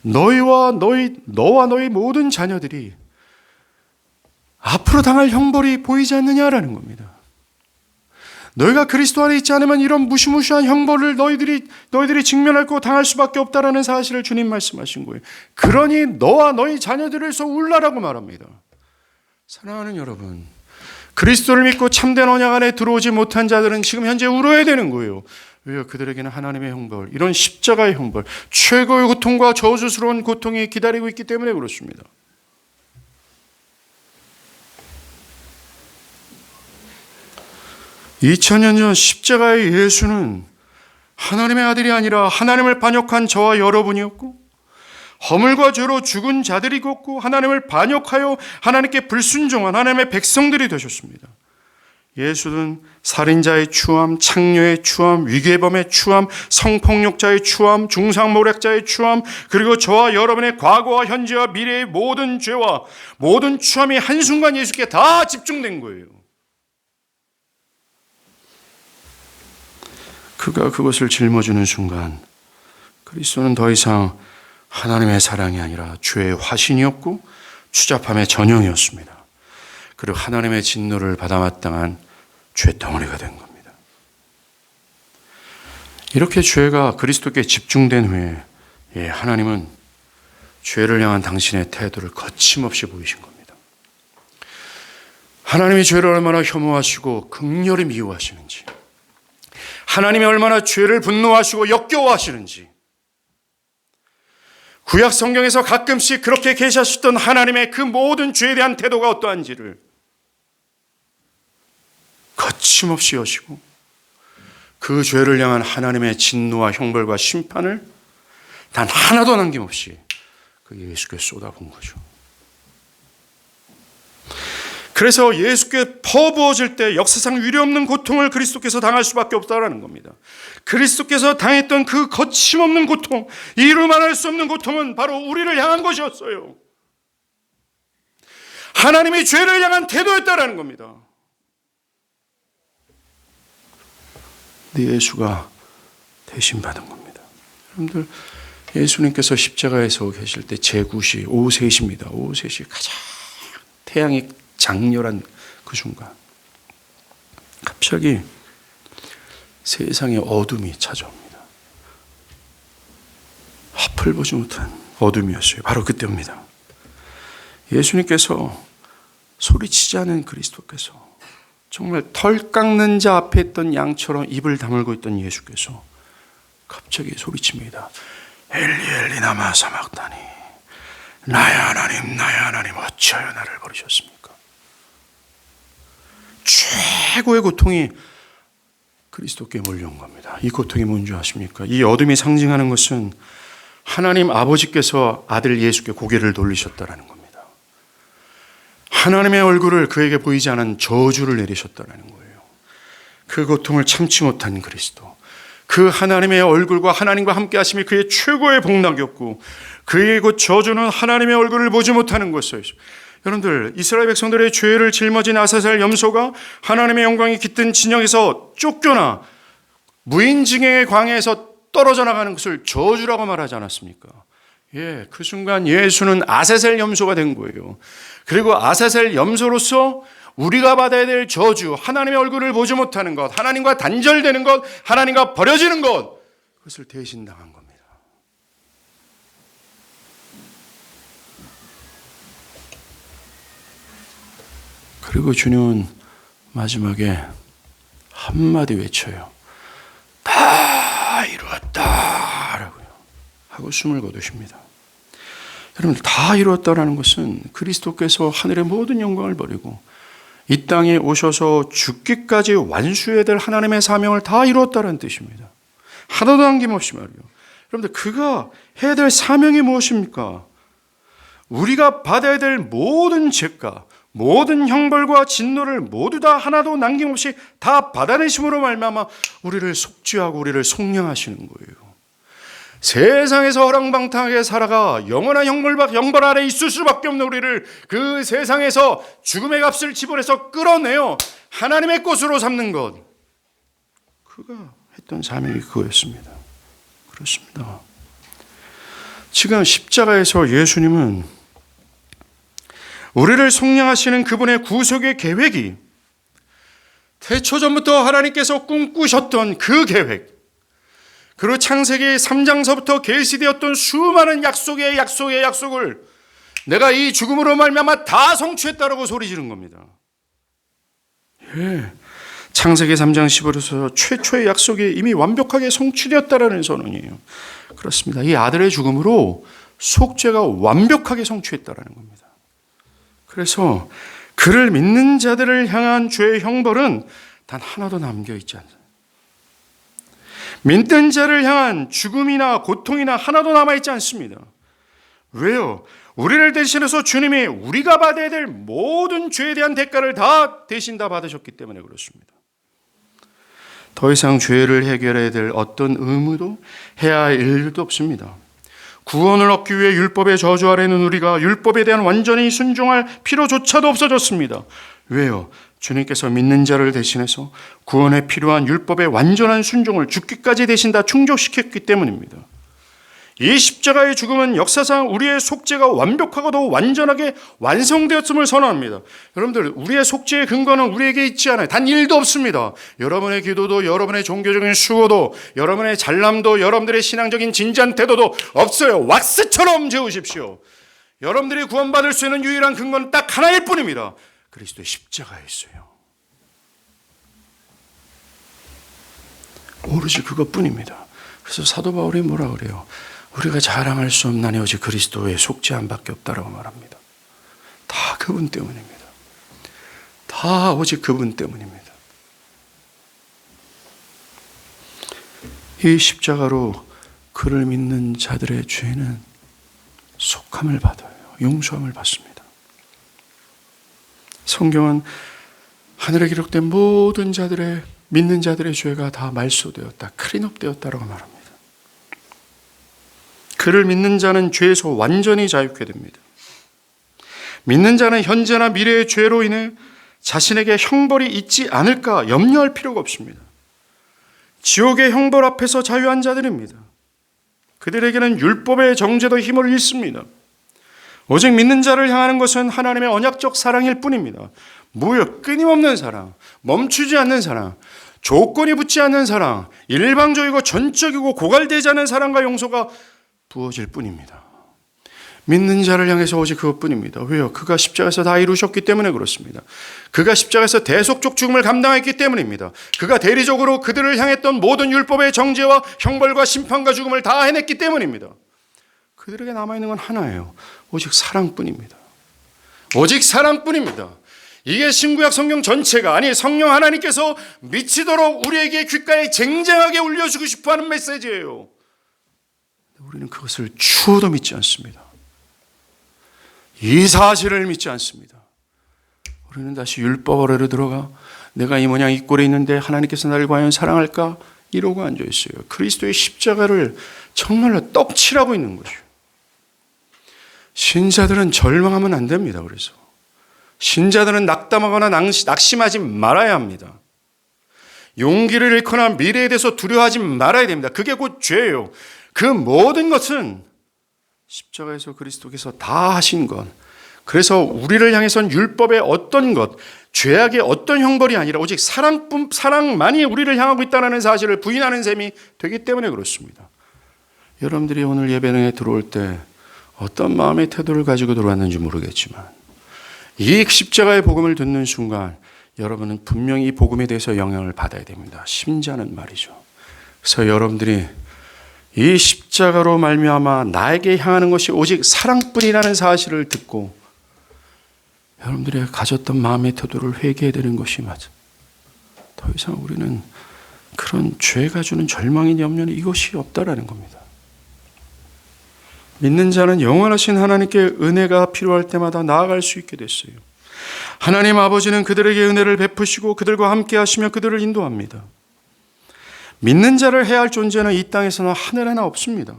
너와 너희 모든 자녀들이 앞으로 당할 형벌이 보이지 않느냐라는 겁니다. 너희가 그리스도 안에 있지 않으면 이런 무시무시한 형벌을 너희들이 직면하고 당할 수밖에 없다라는 사실을 주님 말씀하신 거예요. 그러니 너와 너희 자녀들을 위해서 울라라고 말합니다. 사랑하는 여러분, 그리스도를 믿고 참된 언약 안에 들어오지 못한 자들은 지금 현재 울어야 되는 거예요. 왜요? 그들에게는 하나님의 형벌, 이런 십자가의 형벌, 최고의 고통과 저주스러운 고통이 기다리고 있기 때문에 그렇습니다. (2000년) 전 십자가의 예수는 하나님의 아들이 아니라 하나님을 반역한 저와 여러분이었고, 허물과 죄로 죽은 자들이었고, 하나님을 반역하여 하나님께 불순종한 하나님의 백성들이 되셨습니다. 예수는 살인자의 추함, 창녀의 추함, 위계범의 추함, 성폭력자의 추함, 중상모략자의 추함, 그리고 저와 여러분의 과거와 현재와 미래의 모든 죄와 모든 추함이 한순간 예수께 다 집중된 거예요. 그가 그것을 짊어지는 순간 그리스도는 더 이상 하나님의 사랑이 아니라 죄의 화신이었고 추잡함의 전형이었습니다. 그리고 하나님의 진노를 받아 마땅한 죄덩어리가 된 겁니다. 이렇게 죄가 그리스도께 집중된 후에 하나님은 죄를 향한 당신의 태도를 거침없이 보이신 겁니다. 하나님이 죄를 얼마나 혐오하시고 극렬히 미워하시는지, 하나님이 얼마나 죄를 분노하시고 역겨워하시는지, 구약 성경에서 가끔씩 그렇게 계시하셨던 하나님의 그 모든 죄에 대한 태도가 어떠한지를 거침없이 여시고 그 죄를 향한 하나님의 진노와 형벌과 심판을 단 하나도 남김없이 그 예수께 쏟아본 거죠. 그래서 예수께 퍼부어질 때 역사상 유례없는 고통을 그리스도께서 당할 수밖에 없다라는 겁니다. 그리스도께서 당했던 그 거침없는 고통, 이루 말할 수 없는 고통은 바로 우리를 향한 것이었어요. 하나님의 죄를 향한 태도였다라는 겁니다. 예수가 대신 받은 겁니다. 여러분들, 예수님께서 십자가에서 계실 때 제9시 오후 3시입니다. 오후 3시 가장 태양이 장렬한 그 순간 갑자기 세상에 어둠이 찾아옵니다. 앞을 보지 못한 어둠이었어요. 바로 그때입니다. 예수님께서 소리치지 않은 그리스도께서, 정말 털 깎는 자 앞에 있던 양처럼 입을 다물고 있던 예수께서 갑자기 소리칩니다. 엘리 엘리 라마 사박다니, 나의 하나님 어찌하여 나를 버리셨습니까? 최고의 고통이 그리스도께 몰려온 겁니다. 이 고통이 뭔지 아십니까? 이 어둠이 상징하는 것은 하나님 아버지께서 아들 예수께 고개를 돌리셨다는 겁니다. 하나님의 얼굴을 그에게 보이지 않은 저주를 내리셨다는 거예요. 그 고통을 참지 못한 그리스도, 그 하나님의 얼굴과 하나님과 함께 하심이 그의 최고의 복락이었고, 그의 그 저주는 하나님의 얼굴을 보지 못하는 것이었어요. 여러분들, 이스라엘 백성들의 죄를 짊어진 아사셀 염소가 하나님의 영광이 깃든 진영에서 쫓겨나 무인징역의 광야에서 떨어져 나가는 것을 저주라고 말하지 않았습니까? 그 순간 예수는 아사셀 염소가 된 거예요. 그리고 아사셀 염소로서 우리가 받아야 될 저주, 하나님의 얼굴을 보지 못하는 것, 하나님과 단절되는 것, 하나님과 버려지는 것, 그것을 대신 당한 겁니다. 그리고 주님은 마지막에 한마디 외쳐요. 다 이루었다 라고요 하고 숨을 거두십니다. 여러분, 다 이루었다라는 것은 그리스도께서 하늘의 모든 영광을 버리고 이 땅에 오셔서 죽기까지 완수해야 될 하나님의 사명을 다 이루었다는 뜻입니다. 하나도 남김없이 말이요. 여러분들, 그가 해야 될 사명이 무엇입니까? 우리가 받아야 될 모든 죄가, 모든 형벌과 진노를 모두 다 하나도 남김없이 다 받아내심으로 말미암아 우리를 속죄하고 우리를 속량하시는 거예요. 세상에서 허랑방탕하게 살아가 영원한 형벌 아래 있을 수밖에 없는 우리를 그 세상에서 죽음의 값을 지불해서 끌어내어 하나님의 것으로 삼는 것, 그가 했던 사명이 그거였습니다. 그렇습니다. 지금 십자가에서 예수님은 우리를 속량하시는 그분의 구속의 계획이 태초전부터 하나님께서 꿈꾸셨던 그 계획, 그리고 창세기 3장서부터 계시되었던 수많은 약속의 약속을 내가 이 죽음으로 말미암아 다 성취했다라고 소리 지른 겁니다. 창세기 3장 15절에서 최초의 약속이 이미 완벽하게 성취되었다라는 선언이에요. 그렇습니다. 이 아들의 죽음으로 속죄가 완벽하게 성취했다라는 겁니다. 그래서 그를 믿는 자들을 향한 죄의 형벌은 단 하나도 남겨있지 않습니다. 믿는 자를 향한 죽음이나 고통이나 하나도 남아있지 않습니다. 왜요? 우리를 대신해서 주님이 우리가 받아야 될 모든 죄에 대한 대가를 다 대신 다 받으셨기 때문에 그렇습니다. 더 이상 죄를 해결해야 될 어떤 의무도 해야 할 일도 없습니다. 구원을 얻기 위해 율법의 저주 아래는 우리가 율법에 대한 완전히 순종할 필요조차도 없어졌습니다. 왜요? 주님께서 믿는 자를 대신해서 구원에 필요한 율법의 완전한 순종을 죽기까지 대신 다 충족시켰기 때문입니다. 이 십자가의 죽음은 역사상 우리의 속죄가 완벽하고도 완전하게 완성되었음을 선언합니다. 여러분들, 우리의 속죄의 근거는 우리에게 있지 않아요. 단 일도 없습니다. 여러분의 기도도, 여러분의 종교적인 수고도, 여러분의 잘남도, 여러분들의 신앙적인 진지한 태도도 없어요. 왁스처럼 재우십시오. 여러분들이 구원받을 수 있는 유일한 근거는 딱 하나일 뿐입니다. 그리스도의 십자가였어요. 오로지 그것뿐입니다. 그래서 사도 바울이 뭐라 그래요? 우리가 자랑할 수 없나니 오직 그리스도의 속죄함밖에 없다라고 말합니다. 다 그분 때문입니다. 다 오직 그분 때문입니다. 이 십자가로 그를 믿는 자들의 죄는 속함을 받아요. 용서함을 받습니다. 성경은 하늘에 기록된 모든 자들의 믿는 자들의 죄가 다 말소되었다, 클린업되었다라고 말합니다. 그를 믿는 자는 죄에서 완전히 자유케 됩니다. 믿는 자는 현재나 미래의 죄로 인해 자신에게 형벌이 있지 않을까 염려할 필요가 없습니다. 지옥의 형벌 앞에서 자유한 자들입니다. 그들에게는 율법의 정죄도 힘을 잃습니다. 오직 믿는 자를 향하는 것은 하나님의 언약적 사랑일 뿐입니다. 무역, 끊임없는 사랑, 멈추지 않는 사랑, 조건이 붙지 않는 사랑, 일방적이고 전적이고 고갈되지 않은 사랑과 용서가 부어질 뿐입니다. 믿는 자를 향해서 오직 그것뿐입니다. 왜요? 그가 십자가에서 다 이루셨기 때문에 그렇습니다. 그가 십자가에서 대속적 죽음을 감당했기 때문입니다. 그가 대리적으로 그들을 향했던 모든 율법의 정죄와 형벌과 심판과 죽음을 다 해냈기 때문입니다. 그들에게 남아있는 건 하나예요. 오직 사랑뿐입니다. 오직 사랑뿐입니다. 이게 신구약 성경 전체가, 아니 성령 하나님께서 미치도록 우리에게 귓가에 쟁쟁하게 울려주고 싶어하는 메시지예요. 우리는 그것을 추호도 믿지 않습니다. 이 사실을 믿지 않습니다. 우리는 다시 율법 아래로 들어가 내가 이 모양 이 꼴에 있는데 하나님께서 나를 과연 사랑할까? 이러고 앉아있어요. 그리스도의 십자가를 정말로 떡칠하고 있는 거죠. 신자들은 절망하면 안 됩니다. 그래서 신자들은 낙담하거나 낙심하지 말아야 합니다. 용기를 잃거나 미래에 대해서 두려워하지 말아야 됩니다. 그게 곧 죄예요. 그 모든 것은 십자가에서 그리스도께서 다 하신 것, 그래서 우리를 향해선 율법의 어떤 것, 죄악의 어떤 형벌이 아니라 오직 사랑만이 우리를 향하고 있다는 사실을 부인하는 셈이 되기 때문에 그렇습니다. 여러분들이 오늘 예배당에 들어올 때 어떤 마음의 태도를 가지고 들어왔는지 모르겠지만 이 십자가의 복음을 듣는 순간 여러분은 분명히 이 복음에 대해서 영향을 받아야 됩니다. 심지어는 말이죠. 그래서 여러분들이 이 십자가로 말미암아 나에게 향하는 것이 오직 사랑뿐이라는 사실을 듣고 여러분들이 가졌던 마음의 태도를 회개해야 되는 것이 맞아. 더 이상 우리는 그런 죄가 주는 절망인 염려는 이것이 없다라는 겁니다. 믿는 자는 영원하신 하나님께 은혜가 필요할 때마다 나아갈 수 있게 됐어요. 하나님 아버지는 그들에게 은혜를 베푸시고 그들과 함께 하시며 그들을 인도합니다. 믿는 자를 해야 할 존재는 이 땅에서나 하늘에나 없습니다.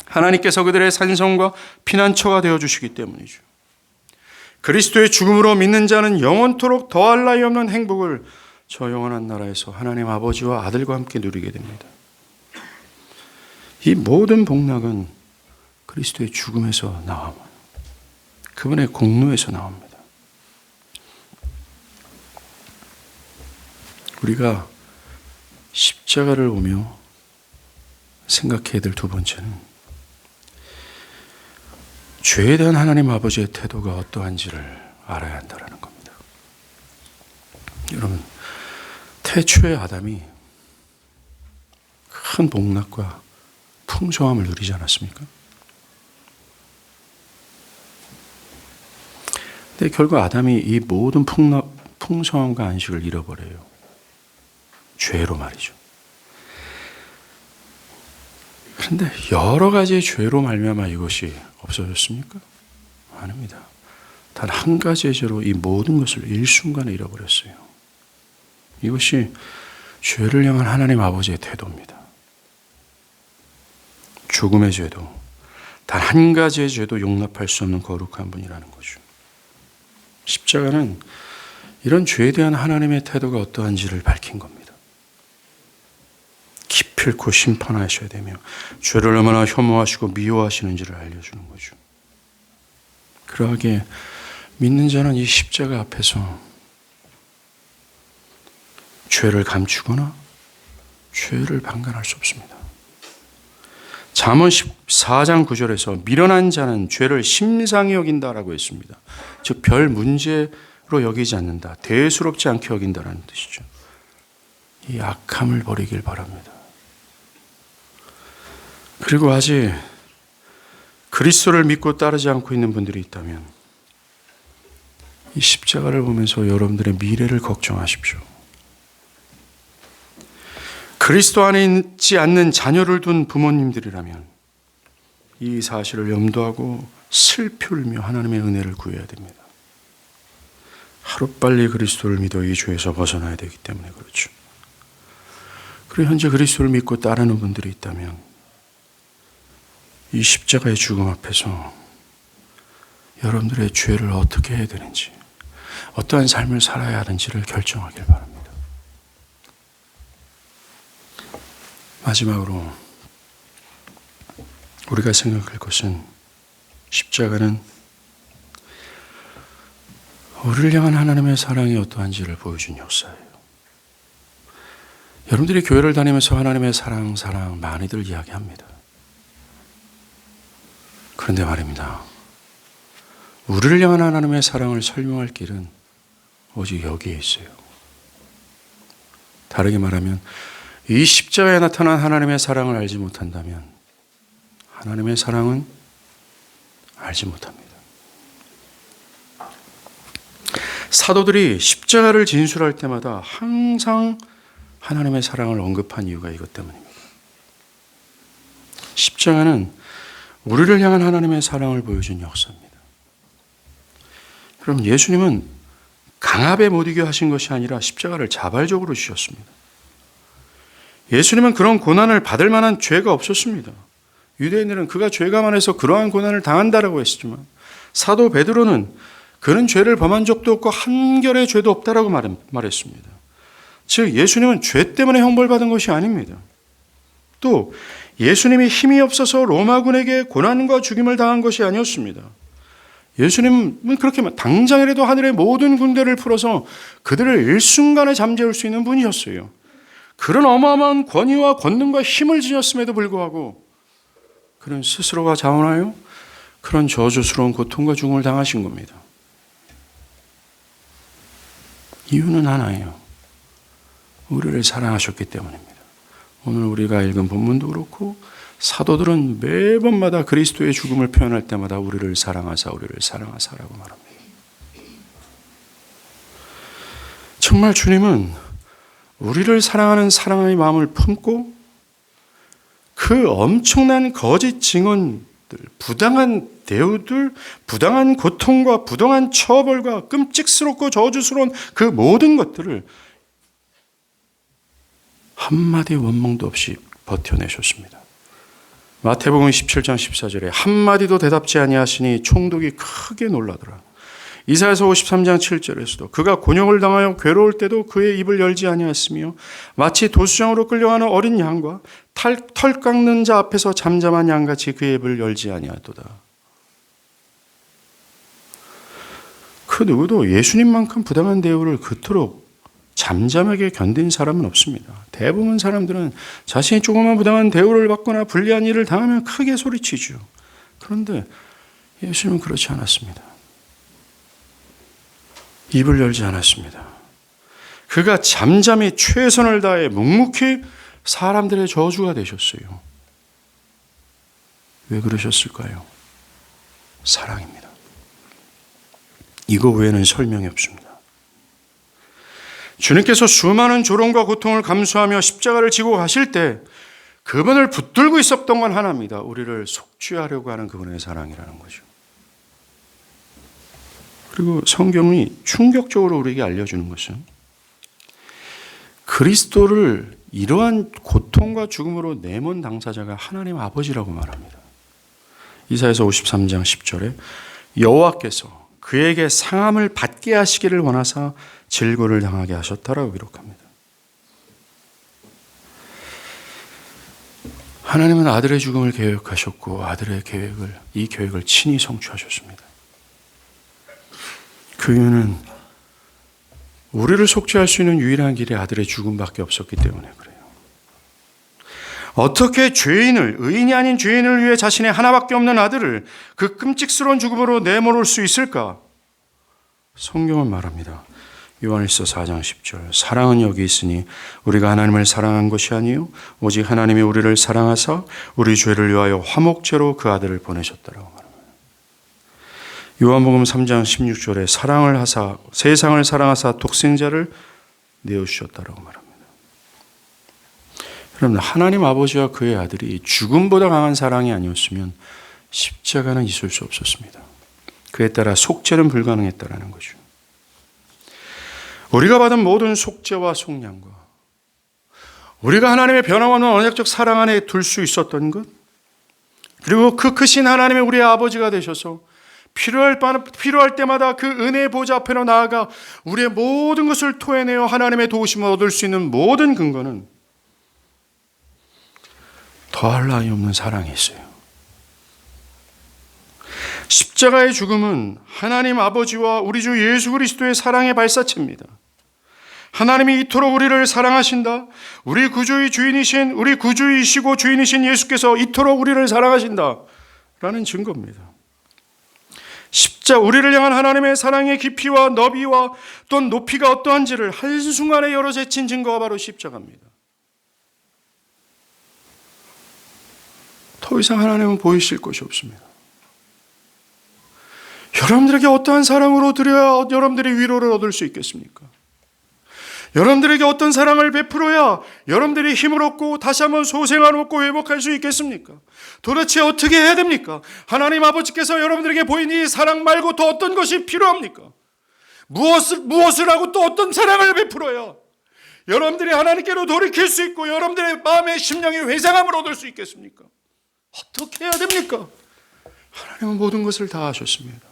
하나님께서 그들의 산성과 피난처가 되어주시기 때문이죠. 그리스도의 죽음으로 믿는 자는 영원토록 더할 나위 없는 행복을 저 영원한 나라에서 하나님 아버지와 아들과 함께 누리게 됩니다. 이 모든 복락은 그리스도의 죽음에서 나옵니다. 그분의 공로에서 나옵니다. 우리가 십자가를 보며 생각해야 될 두 번째는 죄에 대한 하나님 아버지의 태도가 어떠한지를 알아야 한다는 겁니다. 여러분, 태초의 아담이 큰 복락과 풍성함을 누리지 않았습니까? 근데 결국 아담이 이 모든 풍성함과 안식을 잃어버려요. 죄로 말이죠. 그런데 여러 가지의 죄로 말미암아 이것이 없어졌습니까? 아닙니다. 단 한 가지의 죄로 이 모든 것을 일순간에 잃어버렸어요. 이것이 죄를 향한 하나님 아버지의 태도입니다. 죽음의 죄도 단 한 가지의 죄도 용납할 수 없는 거룩한 분이라는 거죠. 십자가는 이런 죄에 대한 하나님의 태도가 어떠한지를 밝힌 겁니다. 기필코 심판하셔야 되며 죄를 얼마나 혐오하시고 미워하시는지를 알려주는 거죠. 그러하게 믿는 자는 이 십자가 앞에서 죄를 감추거나 죄를 방관할 수 없습니다. 잠언 14장 9절에서 미련한 자는 죄를 심상히 여긴다라고 했습니다. 즉 별 문제로 여기지 않는다. 대수롭지 않게 여긴다라는 뜻이죠. 이 악함을 버리길 바랍니다. 그리고 아직 그리스도를 믿고 따르지 않고 있는 분들이 있다면 이 십자가를 보면서 여러분들의 미래를 걱정하십시오. 그리스도 안에 있지 않는 자녀를 둔 부모님들이라면 이 사실을 염두하고 슬피 울며 하나님의 은혜를 구해야 됩니다. 하루빨리 그리스도를 믿어 이 죄에서 벗어나야 되기 때문에 그렇죠. 그리고 현재 그리스도를 믿고 따르는 분들이 있다면 이 십자가의 죽음 앞에서 여러분들의 죄를 어떻게 해야 되는지, 어떠한 삶을 살아야 하는지를 결정하길 바랍니다. 마지막으로 우리가 생각할 것은 십자가는 우리를 향한 하나님의 사랑이 어떠한지를 보여준 역사예요. 여러분들이 교회를 다니면서 하나님의 사랑 많이들 이야기합니다. 그런데 말입니다. 우리를 향한 하나님의 사랑을 설명할 길은 오직 여기에 있어요. 다르게 말하면 이 십자가에 나타난 하나님의 사랑을 알지 못한다면 하나님의 사랑은 알지 못합니다. 사도들이 십자가를 진술할 때마다 항상 하나님의 사랑을 언급한 이유가 이것 때문입니다. 십자가는 우리를 향한 하나님의 사랑을 보여준 역사입니다. 여러분, 예수님은 강압에 못 이겨 하신 것이 아니라 십자가를 자발적으로 주셨습니다. 예수님은 그런 고난을 받을 만한 죄가 없었습니다. 유대인들은 그가 죄가 많아서 그러한 고난을 당한다라고 했지만 사도 베드로는 그는 죄를 범한 적도 없고 한결의 죄도 없다라고 말했습니다. 즉 예수님은 죄 때문에 형벌받은 것이 아닙니다. 또 예수님이 힘이 없어서 로마군에게 고난과 죽임을 당한 것이 아니었습니다. 예수님은 그렇게 당장이라도 하늘의 모든 군대를 풀어서 그들을 일순간에 잠재울 수 있는 분이었어요. 그런 어마어마한 권위와 권능과 힘을 지녔음에도 불구하고 그는 스스로가 자원하여 그런 저주스러운 고통과 죽음을 당하신 겁니다. 이유는 하나예요. 우리를 사랑하셨기 때문입니다. 오늘 우리가 읽은 본문도 그렇고 사도들은 매번마다 그리스도의 죽음을 표현할 때마다 우리를 사랑하사라고 말합니다. 정말 주님은 우리를 사랑하는 사랑의 마음을 품고 그 엄청난 거짓 증언들, 부당한 대우들, 부당한 고통과 부당한 처벌과 끔찍스럽고 저주스러운 그 모든 것들을 한마디 원망도 없이 버텨내셨습니다. 마태복음 17장 14절에 한마디도 대답지 아니하시니 총독이 크게 놀라더라. 이사야서 53장 7절에서도 그가 곤욕을 당하여 괴로울 때도 그의 입을 열지 아니하였으며 마치 도수장으로 끌려가는 어린 양과 털 깎는 자 앞에서 잠잠한 양같이 그의 입을 열지 아니하도다. 그 누구도 예수님만큼 부당한 대우를 그토록 잠잠하게 견딘 사람은 없습니다. 대부분 사람들은 자신이 조그만 부당한 대우를 받거나 불리한 일을 당하면 크게 소리치죠. 그런데 예수님은 그렇지 않았습니다. 입을 열지 않았습니다. 그가 잠잠히 최선을 다해 묵묵히 사람들의 저주가 되셨어요. 왜 그러셨을까요? 사랑입니다. 이거 외에는 설명이 없습니다. 주님께서 수많은 조롱과 고통을 감수하며 십자가를 지고 가실 때 그분을 붙들고 있었던 건 하나입니다. 우리를 속죄하려고 하는 그분의 사랑이라는 거죠. 그리고 성경이 충격적으로 우리에게 알려주는 것은 그리스도를 이러한 고통과 죽음으로 내몬 당사자가 하나님 아버지라고 말합니다. 이사야서 53장 10절에 여호와께서 그에게 상함을 받게 하시기를 원하사 질고를 당하게 하셨다라고 기록합니다. 하나님은 아들의 죽음을 계획하셨고 아들의 이 계획을 친히 성취하셨습니다. 그 이유는 우리를 속죄할 수 있는 유일한 길이 아들의 죽음밖에 없었기 때문에 그래요. 어떻게 의인이 아닌 죄인을 위해 자신의 하나밖에 없는 아들을 그 끔찍스러운 죽음으로 내몰을 수 있을까? 성경은 말합니다. 요한일서 4장 10절 사랑은 여기 있으니 우리가 하나님을 사랑한 것이 아니요 오직 하나님이 우리를 사랑하사 우리 죄를 위하여 화목제로 그 아들을 보내셨다라고 말합니다. 요한복음 3장 16절에 세상을 사랑하사 독생자를 내어주셨다라고 말합니다. 여러분, 하나님 아버지와 그의 아들이 죽음보다 강한 사랑이 아니었으면 십자가는 있을 수 없었습니다. 그에 따라 속죄는 불가능했다라는 거죠. 우리가 받은 모든 속죄와 속량과 우리가 하나님의 변함없는 언약적 사랑 안에 둘 수 있었던 것, 그리고 그 크신 하나님의 우리의 아버지가 되셔서 필요할 때마다 그 은혜의 보좌 앞에로 나아가 우리의 모든 것을 토해내어 하나님의 도우심을 얻을 수 있는 모든 근거는 더할 나위 없는 사랑이 있어요. 십자가의 죽음은 하나님 아버지와 우리 주 예수 그리스도의 사랑의 발사체입니다. 하나님이 이토록 우리를 사랑하신다. 우리 구주이시고 주인이신 예수께서 이토록 우리를 사랑하신다. 라는 증거입니다. 우리를 향한 하나님의 사랑의 깊이와 너비와 또 높이가 어떠한지를 한순간에 열어 제친 증거가 바로 십자가입니다. 더 이상 하나님은 보이실 것이 없습니다. 여러분들에게 어떠한 사랑으로 드려야 여러분들이 위로를 얻을 수 있겠습니까? 여러분들에게 어떤 사랑을 베풀어야 여러분들이 힘을 얻고 다시 한번 소생을 얻고 회복할 수 있겠습니까? 도대체 어떻게 해야 됩니까? 하나님 아버지께서 여러분들에게 보인 이 사랑 말고 또 어떤 것이 필요합니까? 무엇을 하고 또 어떤 사랑을 베풀어야 여러분들이 하나님께로 돌이킬 수 있고 여러분들의 마음의 심령의 회상함을 얻을 수 있겠습니까? 어떻게 해야 됩니까? 하나님은 모든 것을 다 하셨습니다.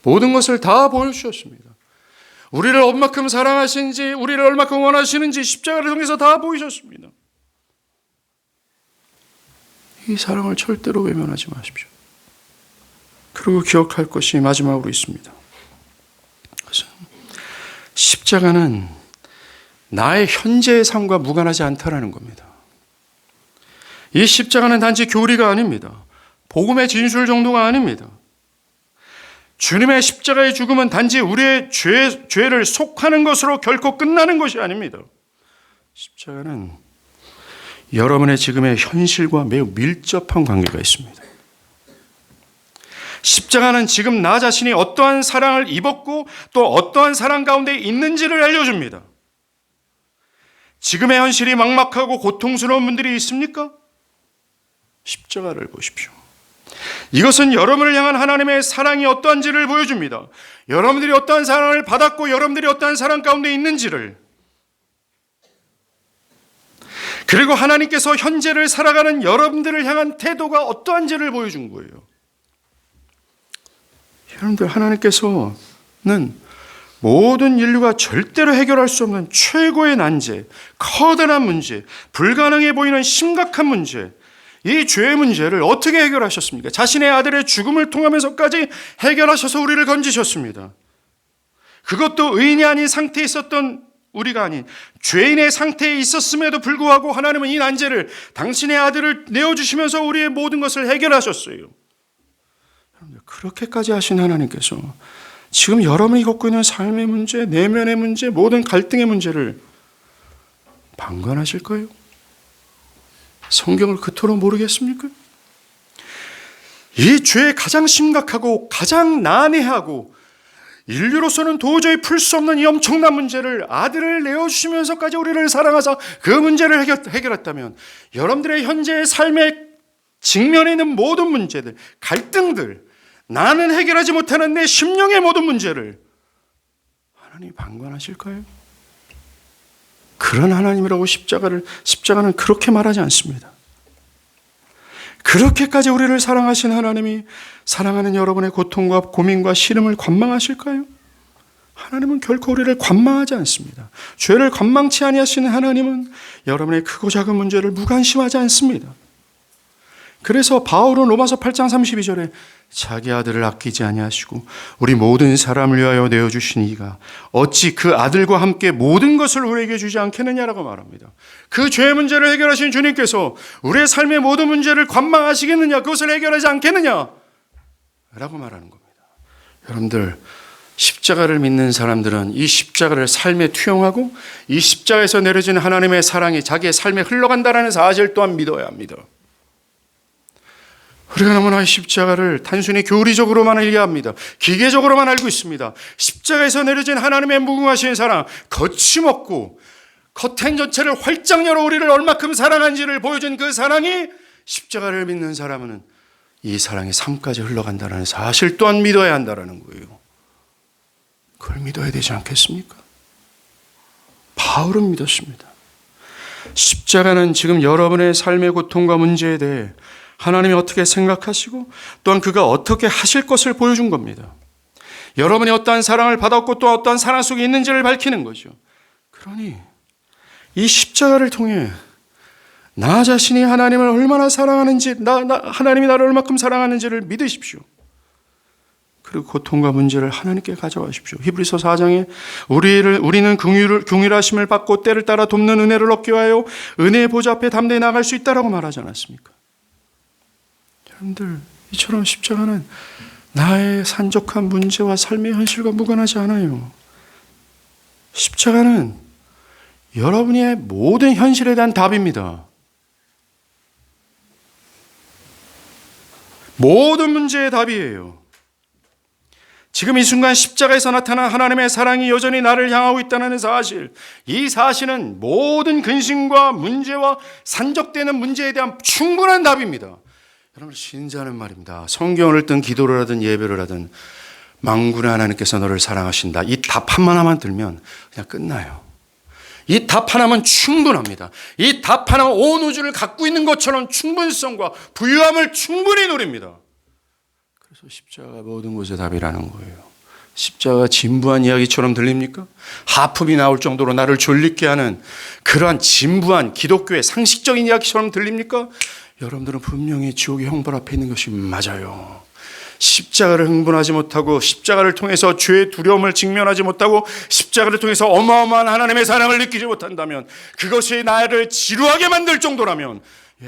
모든 것을 다 보여주셨습니다. 우리를 얼마큼 사랑하시는지, 우리를 얼마큼 원하시는지 십자가를 통해서 다 보이셨습니다. 이 사랑을 절대로 외면하지 마십시오. 그리고 기억할 것이 마지막으로 있습니다. 그것은 십자가는 나의 현재의 삶과 무관하지 않다라는 겁니다. 이 십자가는 단지 교리가 아닙니다. 복음의 진술 정도가 아닙니다. 주님의 십자가의 죽음은 단지 우리의 죄를 속하는 것으로 결코 끝나는 것이 아닙니다. 십자가는 여러분의 지금의 현실과 매우 밀접한 관계가 있습니다. 십자가는 지금 나 자신이 어떠한 사랑을 입었고 또 어떠한 사랑 가운데 있는지를 알려줍니다. 지금의 현실이 막막하고 고통스러운 분들이 있습니까? 십자가를 보십시오. 이것은 여러분을 향한 하나님의 사랑이 어떠한지를 보여줍니다. 여러분들이 어떠한 사랑을 받았고 여러분들이 어떠한 사랑 가운데 있는지를, 그리고 하나님께서 현재를 살아가는 여러분들을 향한 태도가 어떠한지를 보여준 거예요. 여러분들, 하나님께서는 모든 인류가 절대로 해결할 수 없는 최고의 난제, 커다란 문제, 불가능해 보이는 심각한 문제, 이 죄의 문제를 어떻게 해결하셨습니까? 자신의 아들의 죽음을 통하면서까지 해결하셔서 우리를 건지셨습니다. 그것도 의인이 아닌 상태에 있었던 우리가 아닌 죄인의 상태에 있었음에도 불구하고 하나님은 이 난제를 당신의 아들을 내어주시면서 우리의 모든 것을 해결하셨어요. 그렇게까지 하신 하나님께서 지금 여러분이 겪고 있는 삶의 문제, 내면의 문제, 모든 갈등의 문제를 방관하실 거예요? 성경을 그토록 모르겠습니까? 이 죄의 가장 심각하고 가장 난해하고 인류로서는 도저히 풀 수 없는 이 엄청난 문제를 아들을 내어주시면서까지 우리를 사랑하사 그 문제를 해결했다면 여러분들의 현재의 삶의 직면에 있는 모든 문제들, 갈등들, 나는 해결하지 못하는 내 심령의 모든 문제를 하나님이 방관하실까요? 그런 하나님이라고 십자가는 그렇게 말하지 않습니다. 그렇게까지 우리를 사랑하신 하나님이 사랑하는 여러분의 고통과 고민과 시름을 관망하실까요? 하나님은 결코 우리를 관망하지 않습니다. 죄를 관망치 아니하시는 하나님은 여러분의 크고 작은 문제를 무관심하지 않습니다. 그래서 바울은 로마서 8장 32절에 자기 아들을 아끼지 아니하시고 우리 모든 사람을 위하여 내어주신 이가 어찌 그 아들과 함께 모든 것을 우리에게 주지 않겠느냐라고 말합니다. 그 죄의 문제를 해결하신 주님께서 우리의 삶의 모든 문제를 관망하시겠느냐, 그것을 해결하지 않겠느냐 라고 말하는 겁니다. 여러분들, 십자가를 믿는 사람들은 이 십자가를 삶에 투영하고 이 십자가에서 내려진 하나님의 사랑이 자기의 삶에 흘러간다는 사실 또한 믿어야 합니다. 우리가 너무나 십자가를 단순히 교리적으로만 이해합니다. 기계적으로만 알고 있습니다. 십자가에서 내려진 하나님의 무궁하신 사랑, 거침없고 커튼 전체를 활짝 열어 우리를 얼마큼 사랑한지를 보여준 그 사랑이 십자가를 믿는 사람은 이 사랑이 삶까지 흘러간다는 사실 또한 믿어야 한다는 거예요. 그걸 믿어야 되지 않겠습니까? 바울은 믿었습니다. 십자가는 지금 여러분의 삶의 고통과 문제에 대해 하나님이 어떻게 생각하시고 또한 그가 어떻게 하실 것을 보여준 겁니다. 여러분이 어떠한 사랑을 받았고 또 어떠한 사랑 속에 있는지를 밝히는 거죠. 그러니 이 십자가를 통해 나 자신이 하나님을 얼마나 사랑하는지, 하나님이 나를 얼마큼 사랑하는지를 믿으십시오. 그리고 고통과 문제를 하나님께 가져가십시오. 히브리서 4장에 우리는 긍휼하심을 받고 때를 따라 돕는 은혜를 얻기 위하여 은혜의 보좌 앞에 담대히 나갈 수 있다라고 말하지 않았습니까? 여러분들, 이처럼 십자가는 나의 산적한 문제와 삶의 현실과 무관하지 않아요. 십자가는 여러분의 모든 현실에 대한 답입니다. 모든 문제의 답이에요. 지금 이 순간 십자가에서 나타난 하나님의 사랑이 여전히 나를 향하고 있다는 사실, 이 사실은 모든 근심과 문제와 산적되는 문제에 대한 충분한 답입니다. 여러분, 신자는 말입니다. 성경을 읽든 기도를 하든 예배를 하든 만군의 하나님께서 너를 사랑하신다. 이 답 하나만 들면 그냥 끝나요. 이 답 하나면 충분합니다. 이 답 하나면 온 우주를 갖고 있는 것처럼 충분성과 부유함을 충분히 누립니다. 그래서 십자가 모든 것의 답이라는 거예요. 십자가 진부한 이야기처럼 들립니까? 하품이 나올 정도로 나를 졸리게 하는 그러한 진부한 기독교의 상식적인 이야기처럼 들립니까? 여러분들은 분명히 지옥의 형벌 앞에 있는 것이 맞아요. 십자가를 흥분하지 못하고 십자가를 통해서 죄의 두려움을 직면하지 못하고 십자가를 통해서 어마어마한 하나님의 사랑을 느끼지 못한다면, 그것이 나를 지루하게 만들 정도라면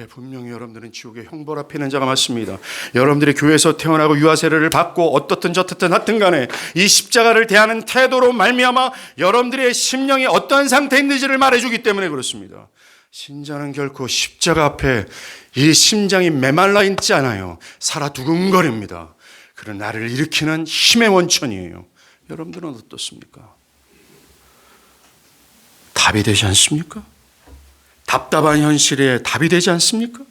분명히 여러분들은 지옥의 형벌 앞에 있는 자가 맞습니다. 여러분들이 교회에서 태어나고 유아 세례를 받고 어떻든 저떻든 하여튼 간에 이 십자가를 대하는 태도로 말미암아 여러분들의 심령이 어떠한 상태에 있는지를 말해주기 때문에 그렇습니다. 신자는 결코 십자가 앞에 이 심장이 메말라 있지 않아요. 살아 두근거립니다. 그런 나를 일으키는 힘의 원천이에요. 여러분들은 어떻습니까? 답이 되지 않습니까? 답답한 현실에 답이 되지 않습니까?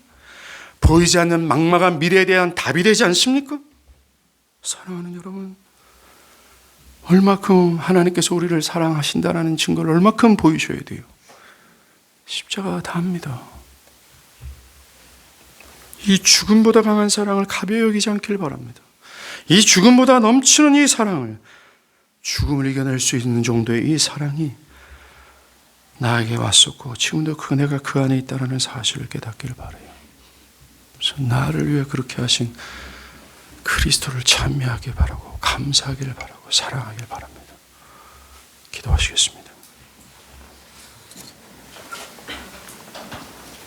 보이지 않는 막막한 미래에 대한 답이 되지 않습니까? 사랑하는 여러분, 얼마큼 하나님께서 우리를 사랑하신다는 증거를 얼마큼 보이셔야 돼요. 십자가가 다합니다. 이 죽음보다 강한 사랑을 가벼이 여기지 않길 바랍니다. 이 죽음보다 넘치는 이 사랑을, 죽음을 이겨낼 수 있는 정도의 이 사랑이 나에게 왔었고 지금도 내가 그 안에 있다는 사실을 깨닫기를 바라요. 그래서 나를 위해 그렇게 하신 그리스도를 찬미하길 바라고 감사하길 바라고 사랑하길 바랍니다. 기도하시겠습니다.